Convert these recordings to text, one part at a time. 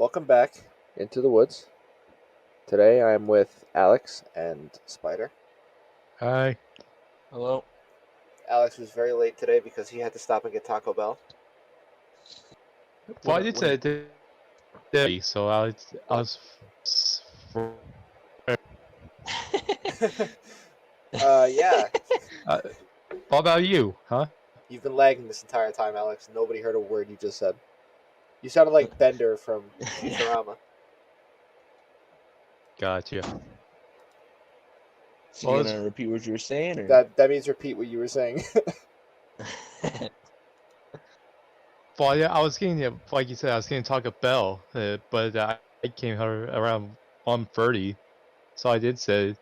Welcome back into the woods. Today I'm with Alex and Spider. Hi. Hello. Alex was very late today because he had to stop and get Taco Bell. Well, I did say day, so I was. Yeah. What about you, huh? You've been lagging this entire time, Alex. Nobody heard a word you just said. You sounded like Bender from Futurama. Gotcha. So you gonna repeat what you were saying, or That means repeat what you were saying. Well, yeah, I was getting, like you said, I was getting Taco Bell, but I came here around 1:30, so I did say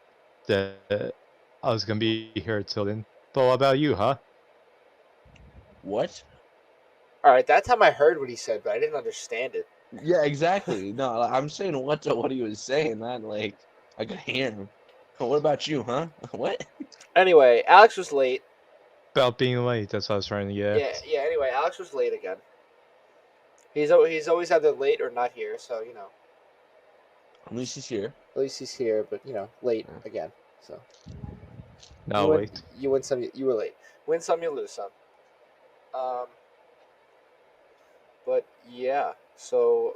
that I was gonna be here till then. But what about you, huh? what? All right, that time I heard what he said, but I didn't understand it. Yeah, exactly. No, I'm saying what to what he was saying. Not like I could hear him. What about you, huh? What? Anyway, Alex was late. About being late, that's what I was trying to get. Yeah. Anyway, Alex was late again. He's always either late or not here, so At least he's here. at least he's here, but late again. So No, wait. you win some. You were late. Win some, you lose some. But yeah. So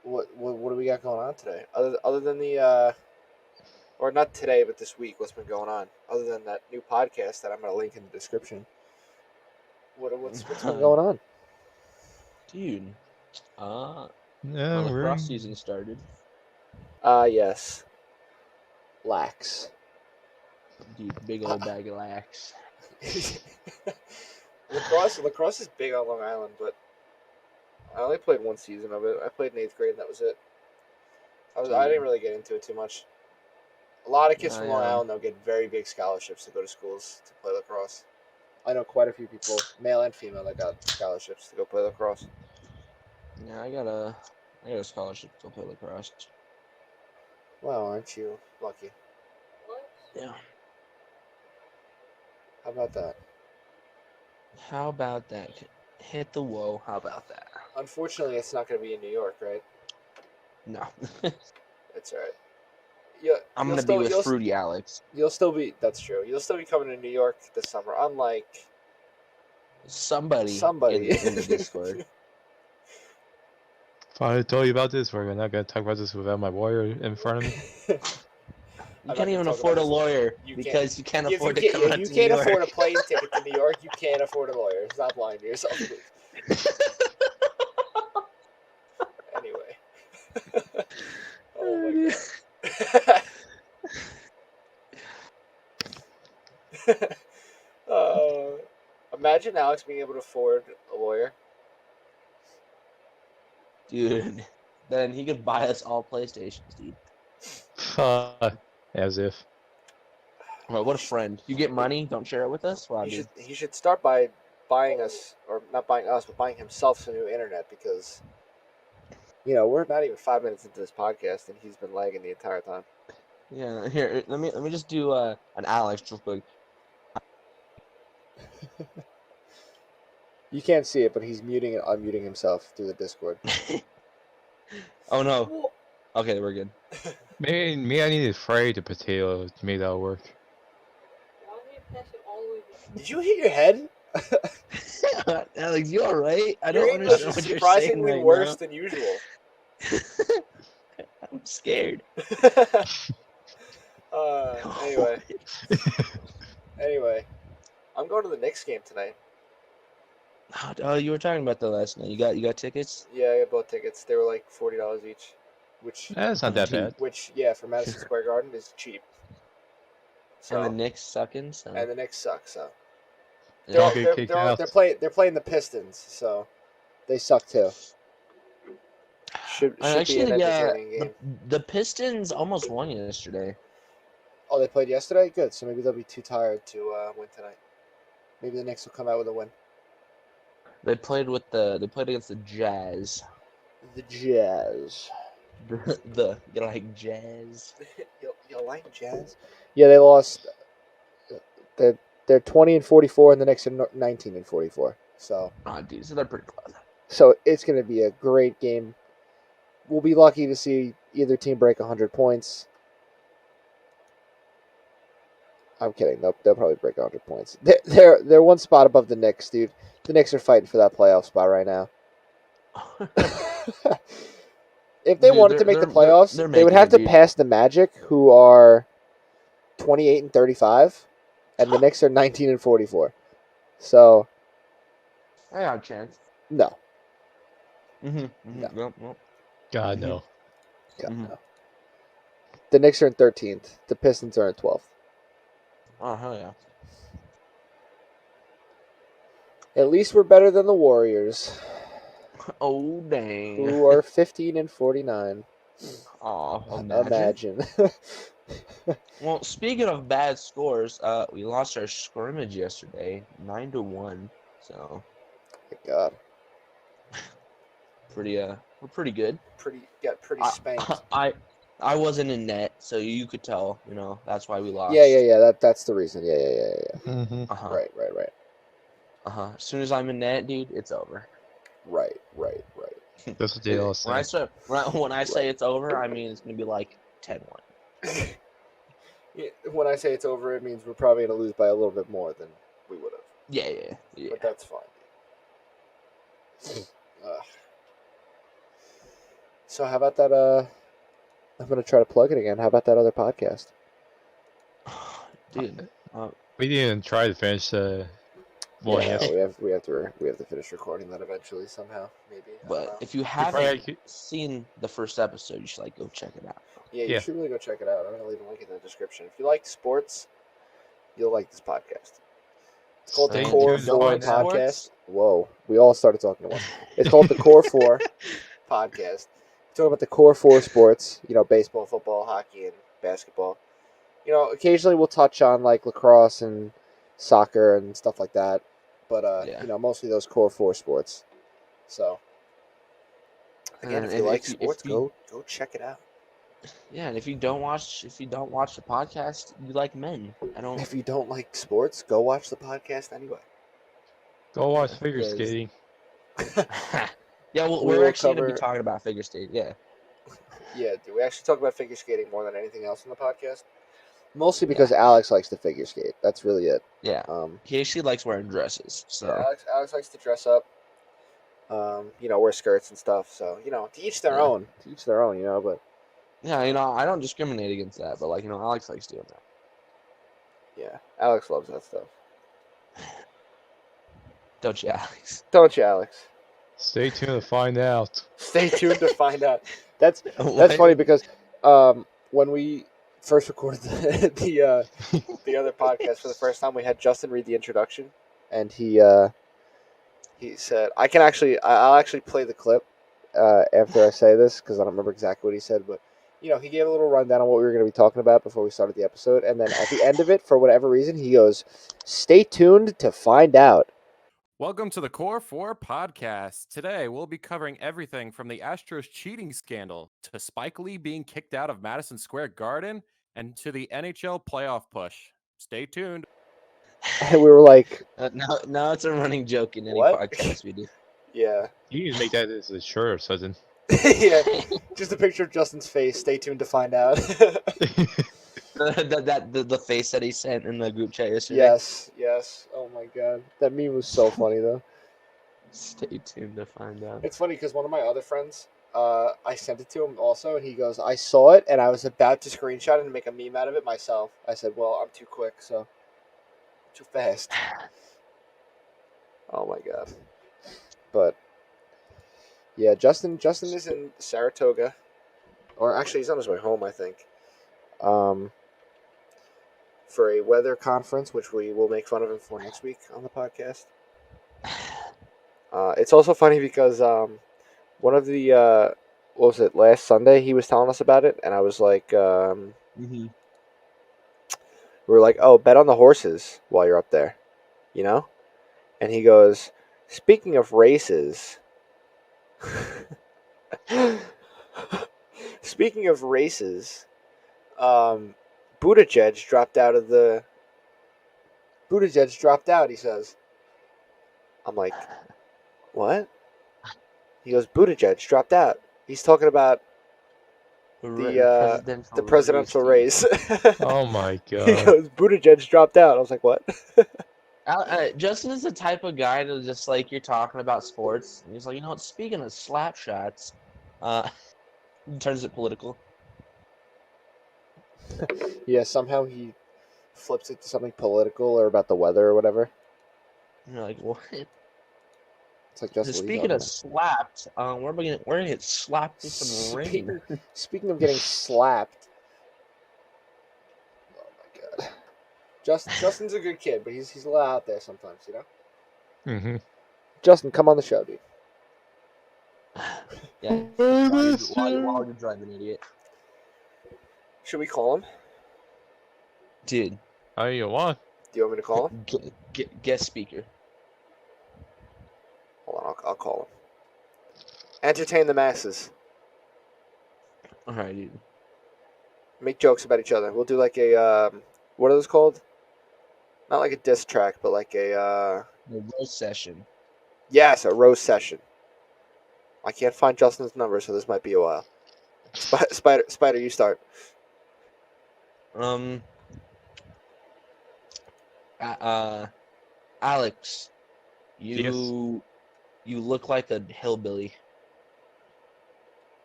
what do we got going on today? Other than the or not today, but this week, what's been going on? Other than that new podcast that I'm gonna link in the description. What's been going on? Dude. My Yeah, lacrosse season started. Yes. Lax. Dude, big old bag of lax. Lacrosse is big on Long Island, but I only played one season of it. I played in 8th grade, and that was it. I didn't really get into it too much. A lot of kids from Long Island, though, get very big scholarships to go to schools to play lacrosse. I know quite a few people, male and female, that got scholarships to go play lacrosse. Yeah, I got a scholarship to play lacrosse. Wow, aren't you lucky? Yeah. How about that? How about that? Hit the whoa. How about that? Unfortunately, it's not going to be in New York, right? No. That's all right. Yeah, I'm gonna be with Fruity Alex. You'll still be. That's true. You'll still be coming to New York this summer, unlike somebody in the Discord. If I told you about this, we're not gonna talk about this without my lawyer in front of me. You can't even afford a lawyer because you can't afford to come out to New York. You can't afford a plane ticket to New York. You can't afford a lawyer. Stop lying to yourself. Anyway. Oh my god. Imagine Alex being able to afford a lawyer. Dude, then he could buy us all PlayStations, dude. As if. Well, what a friend. You get money, don't share it with us? Wow, dude. He should start by buying us, or not buying us, but buying himself some new internet, because we're not even 5 minutes into this podcast and he's been lagging the entire time. Yeah, here, let me just do an Alex real quick. You can't see it, but he's muting and unmuting himself through the Discord. Oh no. Okay, we're good. Maybe I needed fry the potato to make that work. Did you hit your head? Alex, you alright? I Your don't English understand is what you're saying surprisingly right worse now. than usual. I'm scared. Anyway, I'm going to the Knicks game tonight. Oh, you were talking about that last night. You got tickets? Yeah, I got both tickets. They were like $40 each, which That's not that bad. Which, yeah, for Madison Square Garden is cheap. So, and the Knicks sucking. So. And the Knicks suck. So Don't get kicked out. They're playing the Pistons, so they suck too. Should be an entertaining game. The Pistons almost won yesterday. Oh, they played yesterday? Good. So maybe they'll be too tired to win tonight. Maybe the Knicks will come out with a win. They played against the Jazz. The Jazz. You like Jazz? you like Jazz? Yeah, they lost. They're 20-44, and the Knicks are 19-44. So. Oh, dude, so they're pretty close. So it's going to be a great game. We'll be lucky to see either team break 100 points. I'm kidding. They'll probably break 100 points. They're one spot above the Knicks, dude. The Knicks are fighting for that playoff spot right now. If they Dude, wanted to make the they're playoffs, they would making have it, to dude. pass the Magic, who are 28 and 35, and the Knicks are 19 and 44. So I got a chance. no, No. God Mhm. no. God, Mhm. no. The Knicks are in 13th. The Pistons are in 12th. Oh hell yeah. At least we're better than the Warriors, Oh dang. who are 15 and 49. Oh, Imagine. Well, speaking of bad scores, we lost our scrimmage yesterday, 9-1. So My God, we're pretty good. got pretty I, spanked. I wasn't in net, so you could tell. That's why we lost. Yeah. That's the reason. Yeah. Hmm. Right. As soon as I'm in net, dude, it's over. Right. That's what they all say. When I say Right. it's over, I mean it's gonna be like 10-1. When I say it's over, it means we're probably going to lose by a little bit more than we would have. Yeah. But that's fine. So how about that? I'm going to try to plug it again. How about that other podcast? Dude, We didn't even try to finish one Yeah, yesterday. we have to finish recording that eventually somehow. Maybe. I don't but know. if you probably haven't could- seen the first episode, you should go check it out. Yeah, you Yeah. should really go check it out. I'm going to leave a link in the description. If you like sports, you'll like this podcast. It's called the Stay Core tuned to 4 find out. podcast. Whoa, we all started talking at once. It's called the Core 4 podcast. We talk about the Core 4 sports, baseball, football, hockey, and basketball. Occasionally we'll touch on like lacrosse and soccer and stuff like that. But Yeah. mostly those Core 4 sports. So again, And if you like if you- sports, if you- go check it out. Yeah, and if you don't watch the podcast, you like men. I don't. If you don't like sports, go watch the podcast anyway. Go watch Yeah, figure 'cause- skating. Yeah, well, We we're will actually going to be cover- talking about figure skating. Yeah. Yeah, do we actually talk about figure skating more than anything else in the podcast? Mostly because Alex likes to figure skate. That's really it. Yeah. Um, He actually likes wearing dresses. So. yeah, Alex likes to dress up. Wear skirts and stuff. So to each their Yeah. own. To each their own. But Yeah, I don't discriminate against that, but Alex likes doing that. yeah, Alex loves that stuff. Don't you, Alex? Don't you, Alex? Stay tuned to find out. Stay tuned to find out. That's What? funny because when we first recorded the other podcast for the first time, we had Justin read the introduction, and he said, I'll actually play the clip after I say this because I don't remember exactly what he said, but he gave a little rundown on what we were going to be talking about before we started the episode, and then at the end of it, for whatever reason, he goes, "Stay tuned to find out." Welcome to the Core 4 podcast. Today, we'll be covering everything from the Astros cheating scandal to Spike Lee being kicked out of Madison Square Garden and to the NHL playoff push. Stay tuned. And we were like, now it's a running joke in any What? podcast we do. "Yeah, You need to make that as a shirt or something. yeah." Just a picture of Justin's face. Stay tuned to find out. The face that he sent in the group chat yesterday. Yes. Oh my god, that meme was so funny though. Stay tuned to find out. It's funny because one of my other friends, I sent it to him also, and he goes, "I saw it, and I was about to screenshot it and make a meme out of it myself." I said, "Well, I'm too quick, so too fast." Oh my god. But yeah, Justin is in Saratoga, or actually he's on his way home, I think. For a weather conference, which we will make fun of him for next week on the podcast. It's also funny because one of the what was it, last Sunday he was telling us about it, and I was like, Mm-hmm. we were like, "Oh, bet on the horses while you're up there," and he goes, "Speaking of races." Speaking of races, Buttigieg dropped out. He says. I'm like, what? He goes, Buttigieg dropped out. He's talking about the presidential race. Oh my He god. goes, Buttigieg dropped out. I was like, what? Justin is the type of guy to just like you're talking about sports, and he's like, you know what? Speaking of slap shots, turns it political. Yeah, somehow he flips it to something political or about the weather or whatever. And you're like, what? It's like, Justin, what are you Speaking talking of slapped, we're gonna get slapped with some rain. Speaking of getting slapped. Oh my god. Justin's a good kid, but he's a little out there sometimes, you know? Mm-hmm. Justin, come on the show, dude. Yeah. While you're driving, idiot. Should we call him? Dude, How you want? Do you want me to call him? guest speaker. Hold on, I'll call him. Entertain the masses. All right, dude. Make jokes about each other. We'll do like a, what are those called? Not like a diss track, but like a, The roast session. yes, a roast session. I can't find Justin's number, so this might be a while. Spider, you start. Alex, you look like a hillbilly.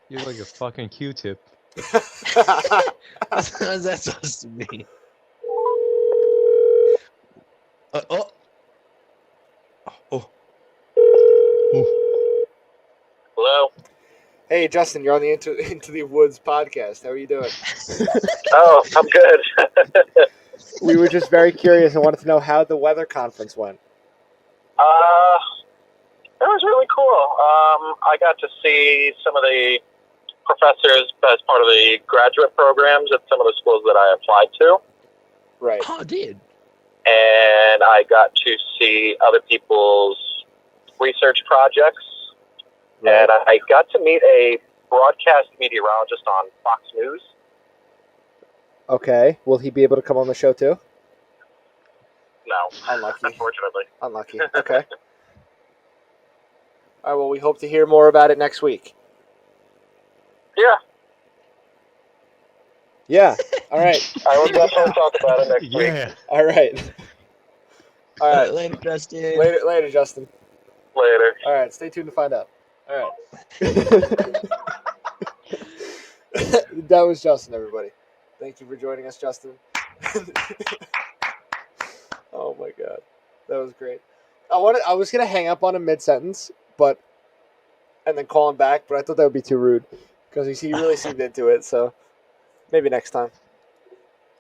You're like a fucking Q-tip. How's that supposed to be? Oh. Hello. Hey, Justin, you're on the Into the Woods podcast. How are you doing? Oh, I'm good. We were just very curious and wanted to know how the weather conference went. It was really cool. I got to see some of the professors as part of the graduate programs at some of the schools that I applied to. Right. Oh, dude. And I got to see other people's research projects. Right. And I got to meet a broadcast meteorologist on Fox News. Okay. Will he be able to come on the show too? No, Unlucky. unfortunately. Unlucky. Okay. All right. Well, we hope to hear more about it next week. Yeah, Yeah. All right. I will definitely talk about it next week. Yeah. All right. All right. Later, Justin. Later, Justin. Later. All right. Stay tuned to find out. All right. That was Justin, everybody. Thank you for joining us, Justin. Oh my god, that was great. I was gonna hang up on him mid-sentence, and then call him back, but I thought that would be too rude because he really seemed into it. So maybe next time.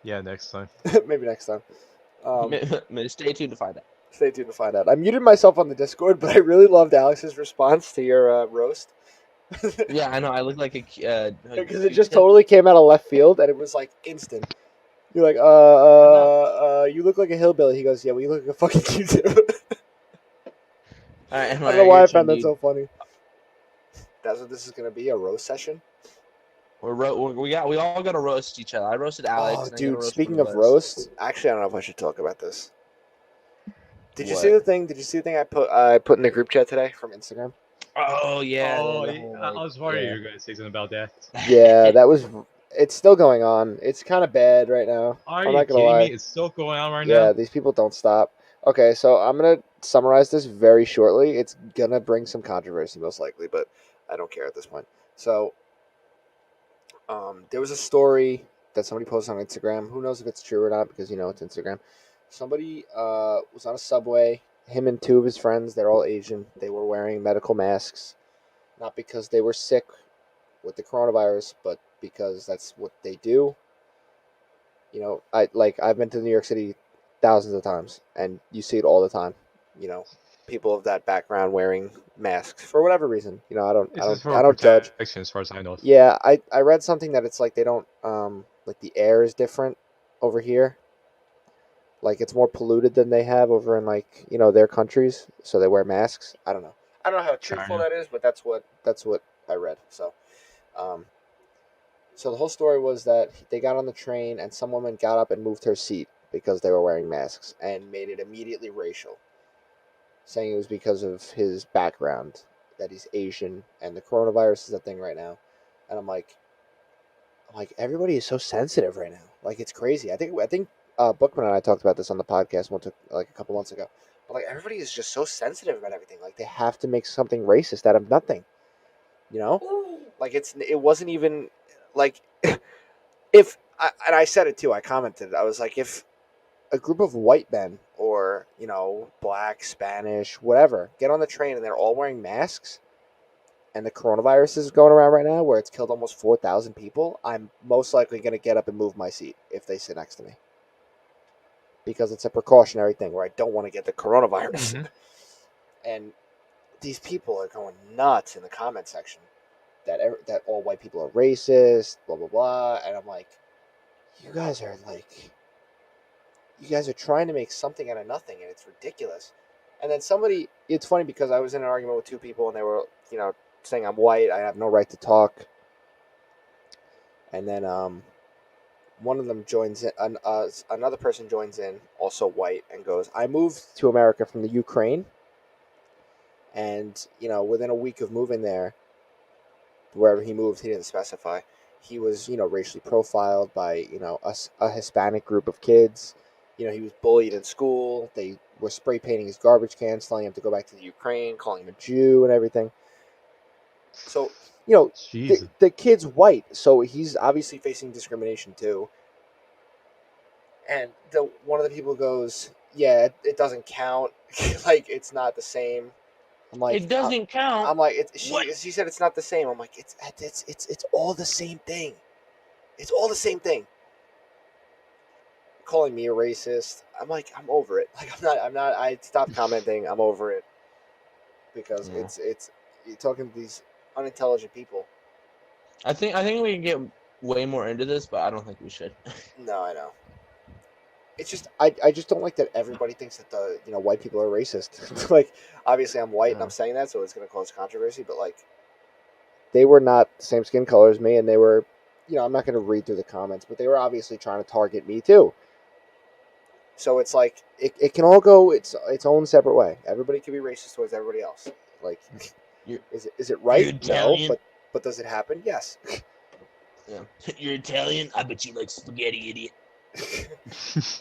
Yeah, next time. Maybe next time. Stay tuned to find out. Stay tuned to find out. I muted myself on the Discord, but I really loved Alex's response to your roast. Yeah, I know. I look like a Because it just totally came out of left field, and it was like instant. You're like, you look like a hillbilly. He goes, yeah, well, you look like a fucking Q-tip. All right, I don't know why I found that so funny. That's what this is gonna be, a roast session. We all got to roast each other. I roasted Alex. Oh, and I gotta dude! roast Speaking one of us. roasts, actually, I don't know if I should talk about this. Did you What? see the thing? Did you see the thing I put in the group chat today from Instagram? Oh yeah. Oh, the whole, I was worried yeah. you were going to say something about that. Yeah, that was. It's still going on. It's kind of bad right now. Are I'm you not gonna kidding lie. me? It's still going on right Yeah, now? these people don't stop. Okay, so I'm gonna summarize this very shortly. It's gonna bring some controversy, most likely, but I don't care at this point. So, there was a story that somebody posted on Instagram. Who knows if it's true or not? Because it's Instagram. Somebody was on a subway. Him and two of his friends. They're all Asian. They were wearing medical masks, not because they were sick with the coronavirus, but because that's what they do. I've been to New York City thousands of times, and you see it all the time. People of that background wearing masks for whatever reason. I don't judge. Protection, as far as I know. Yeah, I read something that it's like they don't like the air is different over here. Like it's more polluted than they have over in their countries, so they wear masks. I don't know. I don't know how truthful China. that is, but that's what I read. So, so the whole story was that they got on the train and some woman got up and moved her seat because they were wearing masks and made it immediately racial, saying it was because of his background. that he's Asian, and the coronavirus is a thing right now. And I'm like, everybody is so sensitive right now. Like, it's crazy. I think Bookman and I talked about this on the podcast like a couple months ago. But like, everybody is just so sensitive about everything. Like, they have to make something racist out of nothing. You know, like it wasn't even like and I said it too. I commented. I was like, if a group of white men or black, Spanish, whatever, get on the train and they're all wearing masks, and the coronavirus is going around right now where it's killed almost 4,000 people, I'm most likely going to get up and move my seat if they sit next to me. Because it's a precautionary thing where I don't want to get the coronavirus. Mhm. And these people are going nuts in the comment section that all white people are racist, blah, blah, blah. And I'm like, you guys are trying to make something out of nothing, and it's ridiculous. And then it's funny because I was in an argument with two people, and they were, saying I'm white, I have no right to talk. And then one of them joins in, another person joins in, also white, and goes, I moved to America from the Ukraine, and, within a week of moving there, wherever he moved, he didn't specify, he was, racially profiled by, a Hispanic group of kids. He was bullied in school. They were spray painting his garbage cans, telling him to go back to the Ukraine, calling him a Jew and everything. So, Jesus. the kid's white, so he's obviously facing discrimination too. And one of the people goes, yeah, it doesn't count. Like, it's not the same. I'm like, It doesn't count. I'm like, What? she said it's not the same. I'm like, it's all the same thing. It's all the same thing. Calling me a racist. I'm like, I'm over it. Like, I'm not. I stopped commenting. I'm over it because Yeah. it's you're talking to these unintelligent people. I think we can get way more into this, but I don't think we should. No, I know. It's just I just don't like that everybody thinks that the white people are racist. Like, obviously I'm white and I'm saying that, so it's going to cause controversy. But like, they were not the same skin color as me, and they were, I'm not going to read through the comments, but they were obviously trying to target me too. So it's like it can all go its own separate way. Everybody can be racist towards everybody else. Like, is it right? You're No, Italian? but does it happen? Yes. Yeah. You're Italian? I bet you like spaghetti, idiot.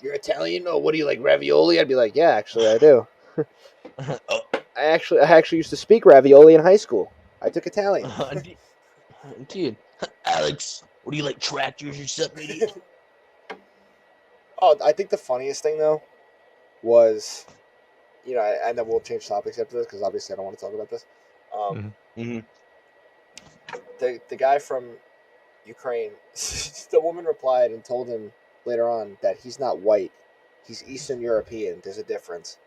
You're Italian? Oh, what do you like, ravioli? I'd be like, yeah, actually, I do. Oh, I actually used to speak ravioli in high school. I took Italian. dude. Alex, what do you like, tractors or something, idiot? Oh, I think the funniest thing though was, and then we'll change topics after this because obviously I don't want to talk about this. Mm-hmm. The guy from Ukraine, the woman replied and told him later on that he's not white, he's Eastern European. There's a difference.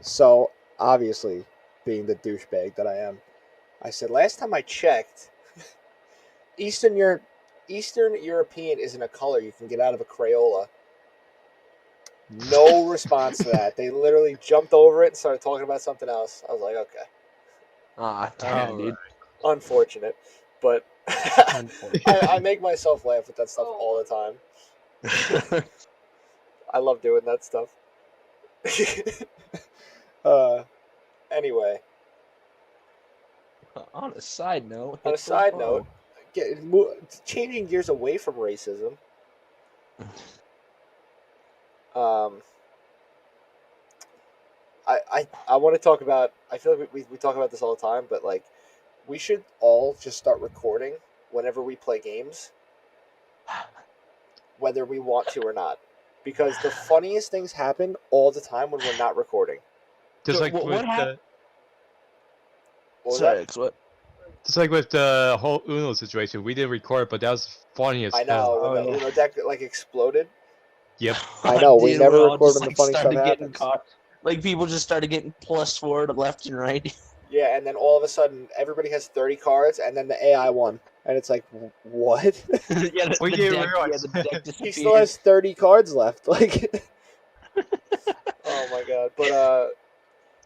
So obviously, being the douchebag that I am, I said last time I checked, Eastern European isn't a color you can get out of a Crayola. No response to that. They literally jumped over it and started talking about something else. I was like, okay. Ah, damn, dude. Unfortunate. But I make myself laugh with that stuff all the time. I love doing that stuff. Anyway. On a side note. Changing gears away from racism. I want to talk about. I feel like we talk about this all the time, but like, we should all just start recording whenever we play games, whether we want to or not, because the funniest things happen all the time when we're not recording. Just So, like what with happened? What was Sorry, that? what? just like with the whole Uno situation, we didn't record, but that was funny as I hell. know when the Uno deck like exploded. Yep. I know, we Dude, never all record just, when the funny stuff started getting happens. caught. Like, people just started getting +4 to left and right. Yeah, and then all of a sudden, everybody has 30 cards, and then the AI won. And it's like, what? Yeah, We the didn't deck, realize. the deck He disappeared. still has 30 cards left. Like, oh my god. But,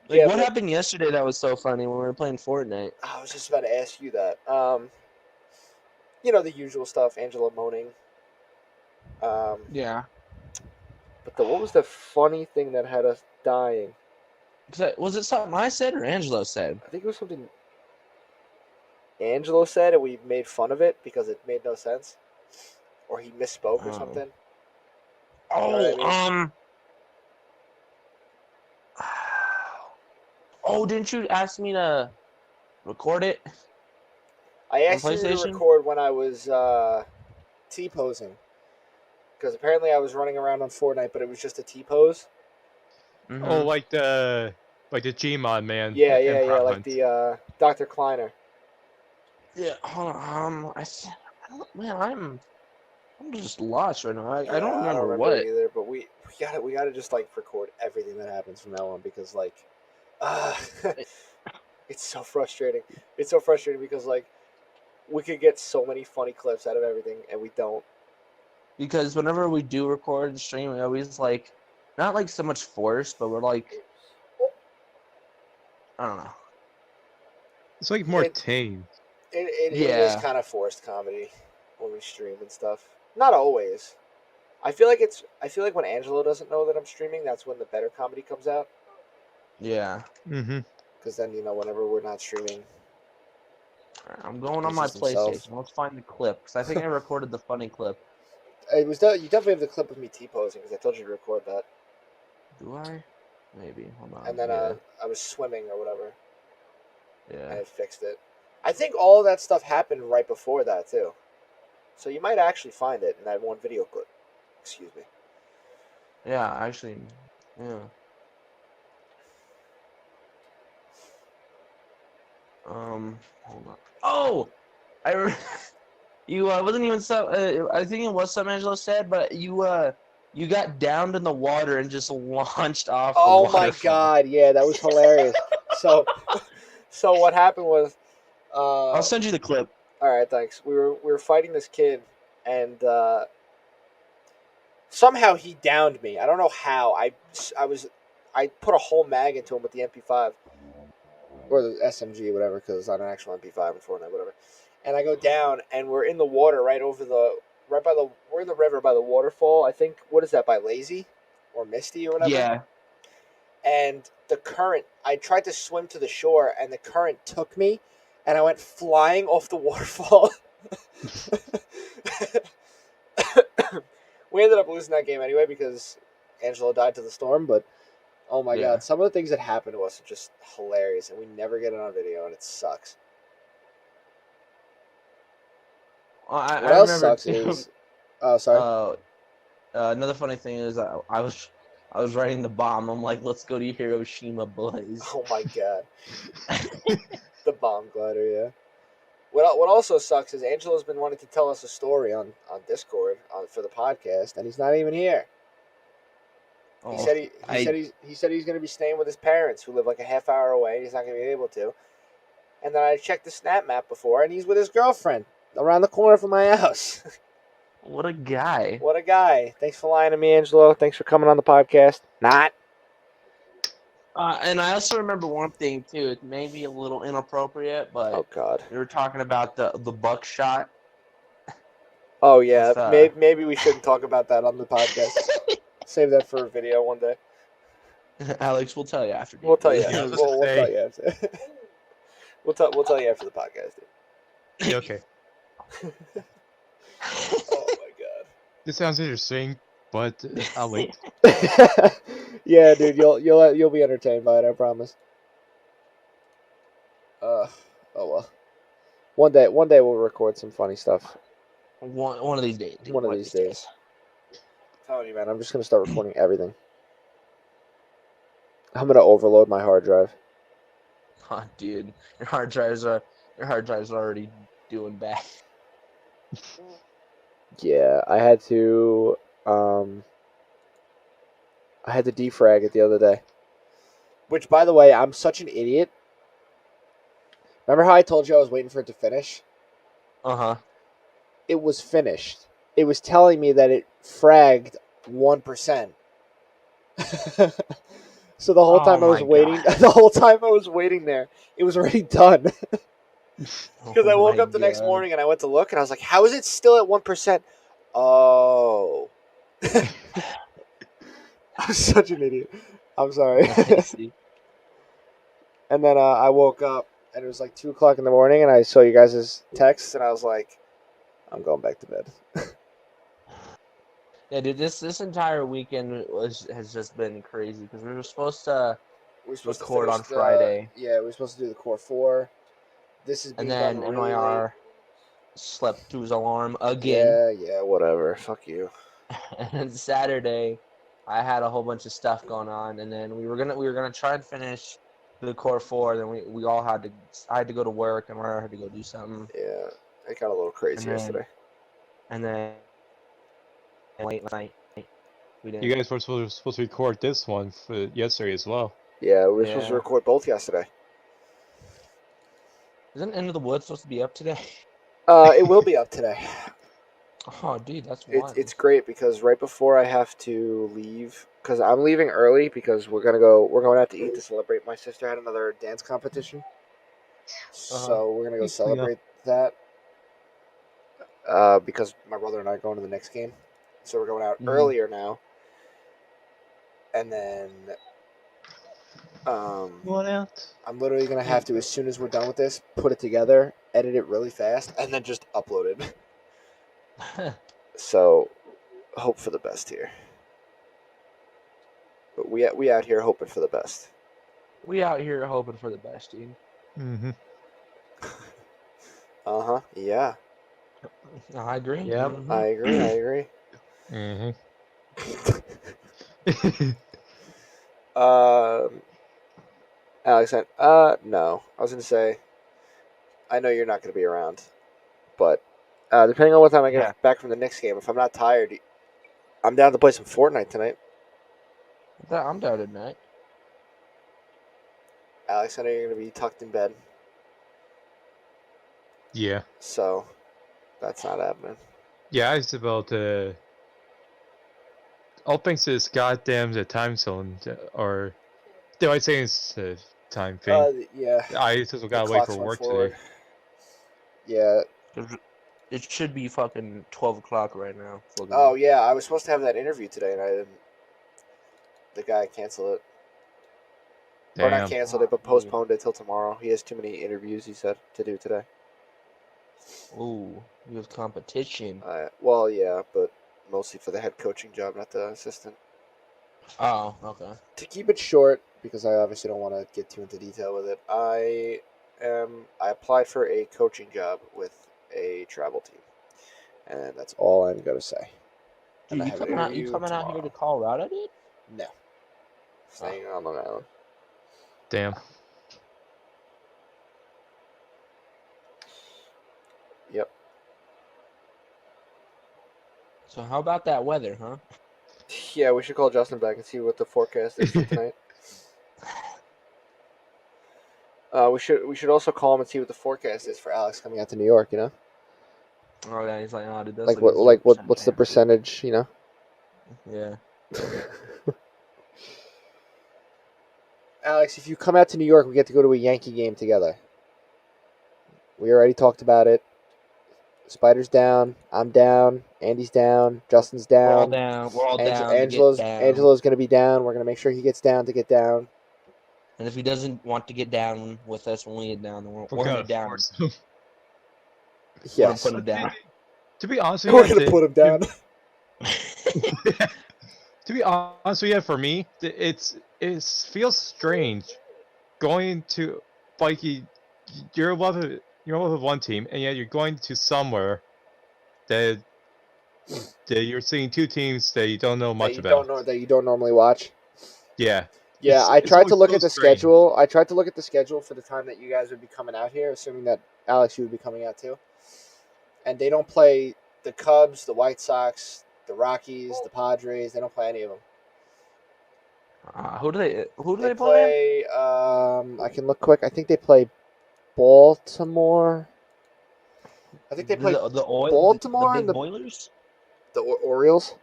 Like, yeah, what but happened yesterday that was so funny when we were playing Fortnite? I was just about to ask you that. The usual stuff, Angela moaning. Yeah. But what was the funny thing that had us dying? Was it something I said or Angelo said? I think it was something Angelo said, and we made fun of it because it made no sense, or he misspoke or Oh. something. Oh, know what I mean? Oh, didn't you ask me to record it? I On asked you to PlayStation? record when I was T-posing, because apparently I was running around on Fortnite, but it was just a T-pose. Mm-hmm. Oh, like the Gmod man. Yeah, and yeah, yeah, Prop like Hunt. the Dr. Kleiner. Yeah, hold on. I don't, man, I'm just lost right now. I Yeah, don't remember it what. either, but we gotta just like record everything that happens from now on because like, uh, it's so frustrating. It's so frustrating because like we could get so many funny clips out of everything and we don't. Because whenever we do record and stream, we always like, not like so much forced, but we're like, I don't know. It's like more It- tame. It is Yeah. kind of forced comedy when we stream and stuff. Not always. I feel like when Angelo doesn't know that I'm streaming, that's when the better comedy comes out. Yeah. Mm-hmm. Because then whenever we're not streaming, Alright, I'm going on He's my just himself. PlayStation. Let's find the clip because I think I recorded the funny clip. it was you definitely have the clip of me T-posing because I told you to record that. Do I? Maybe. Hold on. And then yeah. I was swimming or whatever, and Yeah. it fixed it. I think all of that stuff happened right before that too, so you might actually find it in that one video clip. Excuse me. Yeah. Actually. Yeah. Hold on. Oh, you wasn't even so. I think it was something Angelo said, but you got downed in the water and just launched off the Oh waterfall. my god, yeah, that was hilarious. so what happened was, I'll send you the clip. all right, thanks. We were fighting this kid, and somehow he downed me. I don't know how. I put a whole mag into him with the MP5 or the SMG, whatever, because it's not an actual MP5 in Fortnite, whatever. And I go down, and we're in the water we're in the river by the waterfall. I think what is that by Lazy or Misty or whatever. Yeah. And the current, I tried to swim to the shore, and the current took me, and I went flying off the waterfall. We ended up losing that game anyway because Angelo died to the storm, but oh my Yeah. god, some of the things that happen to us are just hilarious, and we never get it on video, and it sucks. I What else remember sucks too. is, oh sorry, Another funny thing is I was writing the bomb. I'm like, let's go to Hiroshima, boys. oh my god, the bomb glider, yeah. What also sucks is Angelo's been wanting to tell us a story on Discord for the podcast, and he's not even here. He said he said he's going to be staying with his parents who live like a half hour away. And he's not going to be able to. And then I checked the Snap map before, and he's with his girlfriend around the corner from my house. What a guy. What a guy! Thanks for lying to me, Angelo. Thanks for coming on the podcast. Not. And I also remember one thing too. It may be a little inappropriate, but Oh God. we were talking about the buckshot. Oh yeah. With, Maybe we shouldn't talk about that on the podcast. Save that for a video one day. Alex, we'll tell you after. We'll tell you. Yeah, I was We'll gonna tell say. you after. We'll tell you after the podcast. Dude. Yeah, okay. Oh my god. This sounds interesting, but I'll wait. Yeah, dude, you'll be entertained by it. I promise. Oh well. One day we'll record some funny stuff. One of these days. dude, One of these days. I'm telling you, man, I'm just gonna start recording everything. I'm gonna overload my hard drive. Oh, dude, your hard drives are already doing bad. Yeah, I had to defrag it the other day. Which, by the way, I'm such an idiot. Remember how I told you I was waiting for it to finish? Uh-huh. It was finished. It was telling me that it fragged 1%. So the whole Oh time I was my waiting, God. the whole time I was waiting there, it was already done. Because I woke my up the next God. morning and I went to look and I was like, "How is it still at 1%?" Oh, I'm such an idiot. I'm sorry. I see. And then I woke up and it was like 2:00 in the morning, and I saw you guys' text, and I was like, I'm going back to bed. Yeah, dude, this entire weekend has just been crazy because we were supposed to We're supposed record to on finish the Friday, Yeah, we're supposed to do the core 4. This is and being done then really late. NYR slept through his alarm again. Yeah, whatever. Fuck you. And then Saturday, I had a whole bunch of stuff going on, and then we were gonna try and finish the core 4. Then we all had to I had to go to work, and Rara had to go do something, Yeah, it got a little crazy and yesterday. then late night we You didn't. guys were supposed to record this one for yesterday as well. Yeah, we were supposed to Yeah. record both yesterday. Isn't End of the Woods supposed to be up today? It will be up today. Oh, dude, that's It's wild. great because right before I have to leave, because I'm leaving early because we're going out to eat to celebrate. My sister had another dance competition, so we're gonna go Yeah. celebrate that. Because my brother and I are going to the next game, so we're going out earlier now, and then What out? I'm literally gonna have to, as soon as we're done with this, put it together, edit it really fast, and then just upload it. So, hope for the best here. But we out here hoping for the best. We out here hoping for the best, dude. Mm-hmm. Yeah, I agree. Yep. Mhm. I agree. Mm-hmm. Alex, no. I was gonna say, I know you're not gonna be around, but depending on what time I get Yeah. back from the Knicks game, if I'm not tired, I'm down to play some Fortnite tonight. I'm down tonight. Alex, I know you're gonna be tucked in bed, Yeah. so that's not happening. Yeah, it's about all thanks to this goddamn the time zone, or did I say it's the time thing? Yeah, I just the gotta wait clocks for went work forward. today. Yeah. 'Cause it should be fucking 12 o'clock right now. Fucking Oh yeah, I was supposed to have that interview today, and I didn't. The guy canceled it. Or not Damn. canceled it, but postponed it till tomorrow. He has too many interviews, he said, to do today. Ooh, you have competition. Well, yeah, but mostly for the head coaching job, not the assistant. Oh, okay. To keep it short, because I obviously don't want to get too into detail with it, I applied for a coaching job with a travel team, and that's all I'm gonna say. And Dude, I you have an coming out? You interview coming out here tomorrow. to Colorado, dude? No, staying on Long Island. Damn. Yep. So how about that weather, huh? Yeah, we should call Justin back and see what the forecast is for tonight. We should also call him and see what the forecast is for Alex coming out to New York. You know, Oh yeah, he's like, oh, dude, that's like like what a 0% what's the chance, dude. percentage? You know. Yeah. Alex, if you come out to New York, we get to go to a Yankee game together. We already talked about it. Spider's down. I'm down. Andy's down. Justin's We're all down. down. We're all down to get Angelo's down. going to be down. We're going to make sure he gets down to get down. And if he doesn't want to get down with us when we get down, then we're We're gonna gonna down him. force him. We're gonna Yes, put him down. To be honest with we're you, going to put him down. to be honest with you, for me, it feels strange going to like you're one of one team, and yet you're going to somewhere that you're seeing two teams that you don't know much about. That you don't normally watch. Yeah. Yeah, I It's tried to always look so at the strange. schedule. I tried to look at the schedule for the time that you guys would be coming out here, assuming that Alex, you would be coming out too. And they don't play the Cubs, the White Sox, the Rockies, the Padres. They don't play any of them. Who do they play? play. I can look quick. I think they play Baltimore. I think they play Baltimore the and big Boilers. the Orioles.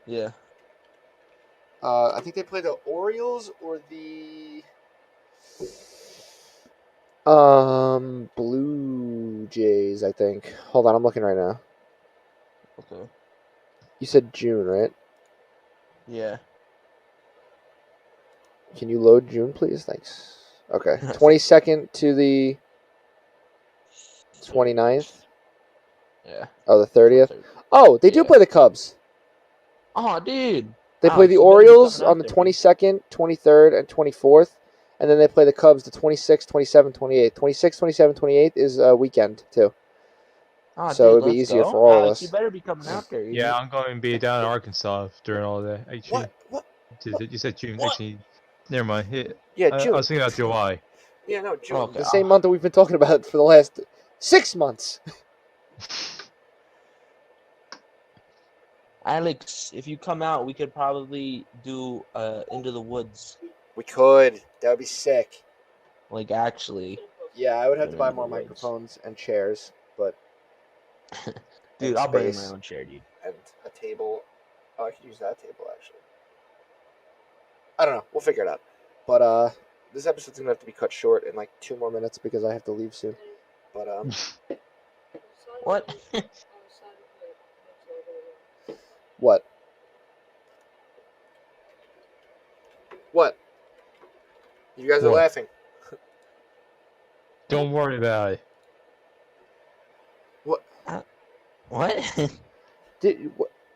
Yeah. I think they play the Orioles or the Blue Jays. I think. Hold on, I'm looking right now. Okay. You said June, right? Yeah. Can you load June, please? Thanks. Okay. 22nd to the 29th. Yeah. Oh, the 30th. 30th. Oh, they do Yeah. play the Cubs. Oh, dude. They play Alex, the you better be Orioles coming out on the there, dude. 22nd, 23rd, and 24th. And then they play the Cubs the 26th, 27th, 28th. 26th, 27th, 28th is a weekend, too. Oh, So dude, it'd be let's easier go. for all of Alex, you us. better be coming out there. Yeah, I'm going to be down in Arkansas during all that. Actually, What? You said June. What? Actually, never mind. Yeah, I June. was thinking about July. Yeah, no, June. Okay. The same month that we've been talking about for the last 6 months. Alex, if you come out, we could probably do Into the Woods. We could. That would be sick. Like, actually. Yeah, I would have to Doing buy Into more the Woods. microphones and chairs, but Dude, and I'll bring my space. own chair, dude. And a table. Oh, I could use that table actually. I don't know. We'll figure it out. But this episode's gonna have to be cut short in like 2 more minutes because I have to leave soon. But What? what? What? You guys are What? laughing. Don't worry about it. What?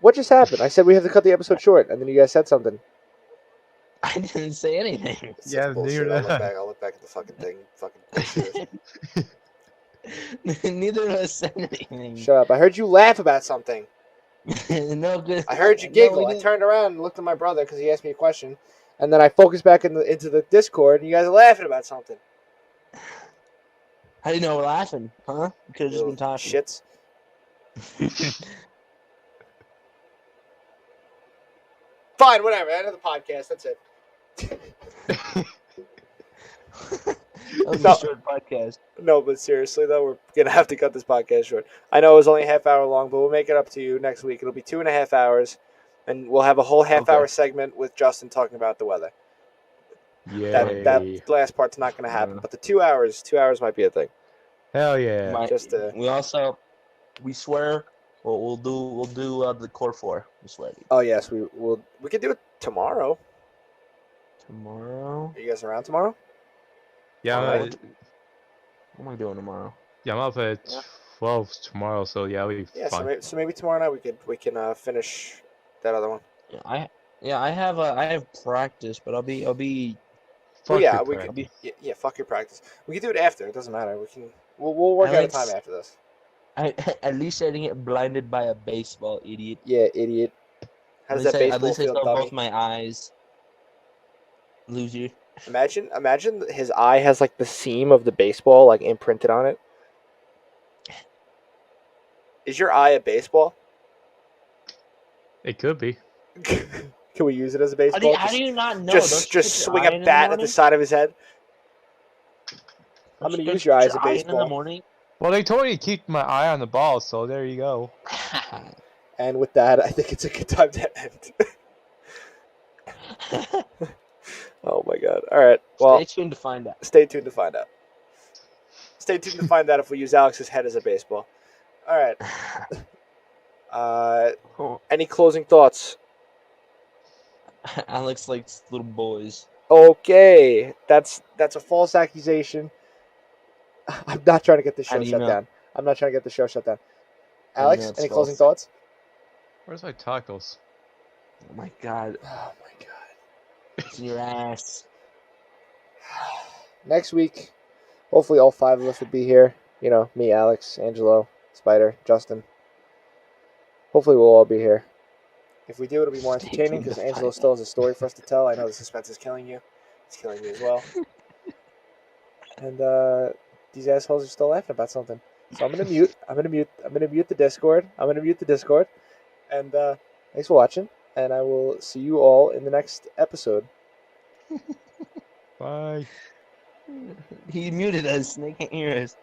What just happened? I said we have to cut the episode short, and then you guys said something. I didn't say anything. It's Yeah, such bullshit. neither did I. I'll look back at the fucking thing. Fucking bullshit. Neither of us said anything. Shut up. I heard you laugh about something. No good. I heard you No, giggle. we I didn't. turned around and looked at my brother because he asked me a question. And then I focused back into the Discord, and you guys are laughing about something. How do you know we're laughing? Huh? We could have just been Little talking. Shits. Fine, whatever. End of the podcast. That's it. That was No. a short podcast. No, but seriously, though, we're going to have to cut this podcast short. I know it was only a half hour long, but we'll make it up to you next week. It'll be 2.5 hours, and we'll have a whole half-hour segment with Justin talking about the weather. Yay. That last part's not going to happen, Yeah. but the 2 hours might be a thing. Hell yeah. Might- Just we swear we'll do the core 4. We swear. Dude. Oh yes, we could do it tomorrow. Tomorrow? Are you guys around tomorrow? Yeah, Alright. What am I doing tomorrow? I'm up at Yeah. 12 tomorrow, so yeah, we'll be Yeah, fine. so maybe tomorrow night we can finish that other one. Yeah, I have practice, but I'll be Well, Fuck yeah, your we crap. could. Yeah, fuck your practice. We can do it after. It doesn't matter. We'll work out a time Alex- after this. at least I didn't get blinded by a baseball, idiot. Yeah, idiot. How does At that least I baseball feel, saw dummy? both my eyes. Loser. Imagine his eye has like the seam of the baseball like imprinted on it. Is your eye a baseball? It could be. Can we use it as a baseball? How do you not know? just Don't you just put your swing eye a in the bat at the morning? side of his head. Don't I'm gonna you use put your eye as a in the baseball. morning. Well, they told me to keep my eye on the ball, so there you go. And with that, I think it's a good time to end. Oh my god! All right. Well, Stay tuned to find out. stay tuned to find out. Stay tuned to find out if we use Alex's head as a baseball. All right. Any closing thoughts? Alex likes little boys. Okay, that's a false accusation. I'm not trying to get the How show do you shut know? down. I'm not trying to get the show shut down. How do you Alex, know it's any closing false? thoughts? Where's my tacos? Oh my god, Oh my god. it's in your ass. Next week, hopefully all 5 of us would be here. You know, me, Alex, Angelo, Spider, Justin. Hopefully we'll all be here. If we do, it'll be more Stay entertaining tuned to because Angelo find still has a story for us to tell. I know the suspense is killing you. It's killing me as well. And these assholes are still laughing about something. So I'm gonna mute the Discord. And thanks for watching. And I will see you all in the next episode. Bye. He muted us. They can't hear us.